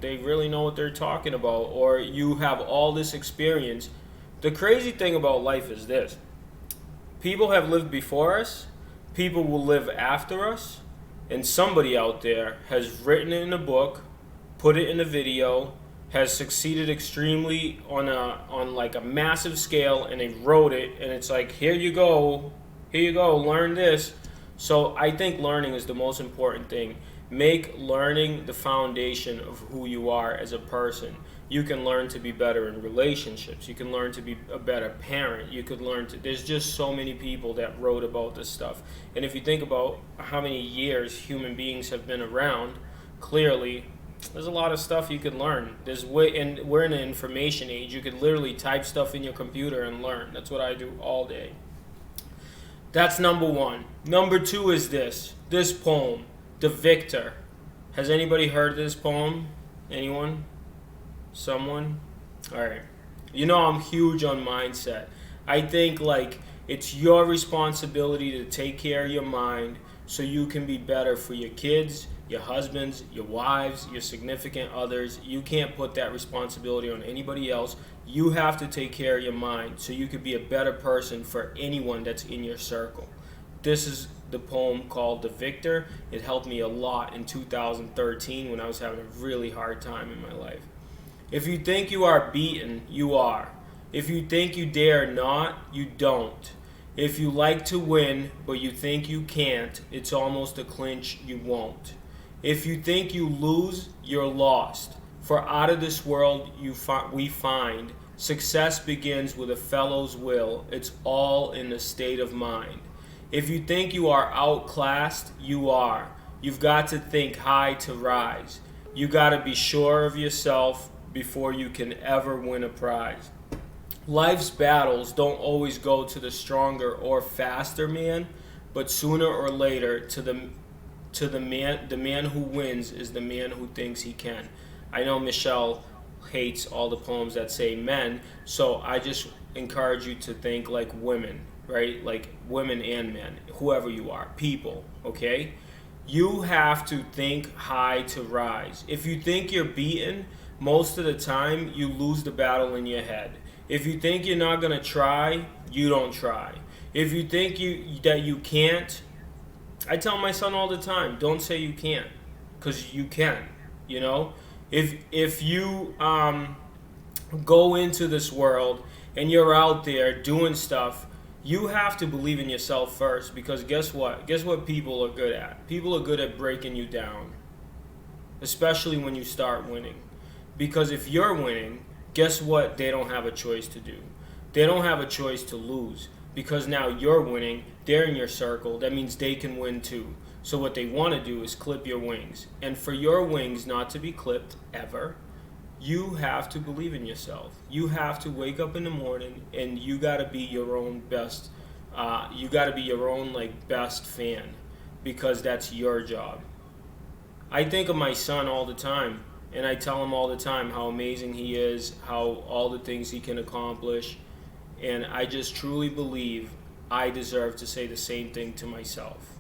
they really know what they're talking about, or you have all this experience. The crazy thing about life is this: people have lived before us, people will live after us, and somebody out there has written it in a book, put it in a video, has succeeded extremely on like a massive scale, and they wrote it, and it's like, here you go, learn this. So I think learning is the most important thing. Make learning the foundation of who you are as a person. You can learn to be better in relationships. You can learn to be a better parent. You could learn to, there's just so many people that wrote about this stuff. And if you think about how many years human beings have been around, clearly there's a lot of stuff you could learn. And we're in an information age. You could literally type stuff in your computer and learn. That's what I do all day. That's number one. Number two is this poem, The Victor. Has anybody heard this poem? Anyone? Someone? Alright. You know I'm huge on mindset. I think like it's your responsibility to take care of your mind so you can be better for your kids, your husbands, your wives, your significant others. You can't put that responsibility on anybody else. You have to take care of your mind so you could be a better person for anyone that's in your circle. This is the poem called The Victor. It helped me a lot in 2013 when I was having a really hard time in my life. If you think you are beaten, you are. If you think you dare not, you don't. If you like to win, but you think you can't, it's almost a clinch you won't. If you think you lose, you're lost. For out of this world we find success begins with a fellow's will. It's all in the state of mind. If you think you are outclassed, you are. You've got to think high to rise. You got to be sure of yourself before you can ever win a prize. Life's battles don't always go to the stronger or faster man, but sooner or later to the man who wins is the man who thinks he can. I know Michelle hates all the poems that say men, so I just encourage you to think like women, right? Like women and men, whoever you are, people, okay? You have to think high to rise. If you think you're beaten, most of the time you lose the battle in your head. If you think you're not going to try, you don't try. If you think that you can't, I tell my son all the time, don't say you can't, because you can, you know? If you go into this world and you're out there doing stuff, you have to believe in yourself first, because guess what? Guess what people are good at? People are good at breaking you down, especially when you start winning. Because if you're winning, guess what they don't have a choice to do? They don't have a choice to lose, because now you're winning, they're in your circle, that means they can win too. So what they want to do is clip your wings. And for your wings not to be clipped ever, you have to believe in yourself. You have to wake up in the morning and you got to be your own best, you got to be your own like best fan, because that's your job. I think of my son all the time. And I tell him all the time how amazing he is, how all the things he can accomplish. And I just truly believe I deserve to say the same thing to myself.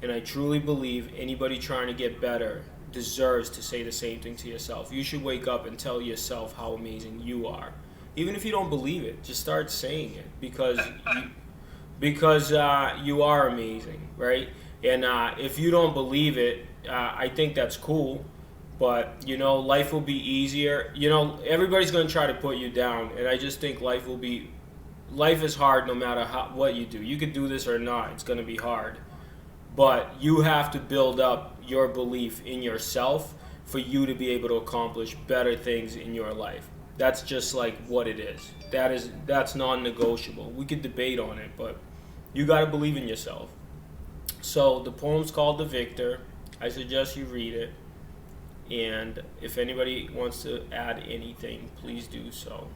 And I truly believe anybody trying to get better deserves to say the same thing to yourself. You should wake up and tell yourself how amazing you are. Even if you don't believe it, just start saying it, because you are amazing, right? And if you don't believe it, I think that's cool. But, you know, life will be easier. You know, everybody's going to try to put you down. And I just think life is hard no matter what you do. You could do this or not. It's going to be hard. But you have to build up your belief in yourself for you to be able to accomplish better things in your life. That's just like what it is. That's non-negotiable. We could debate on it, but you got to believe in yourself. So the poem's called The Victor. I suggest you read it. And if anybody wants to add anything, please do so.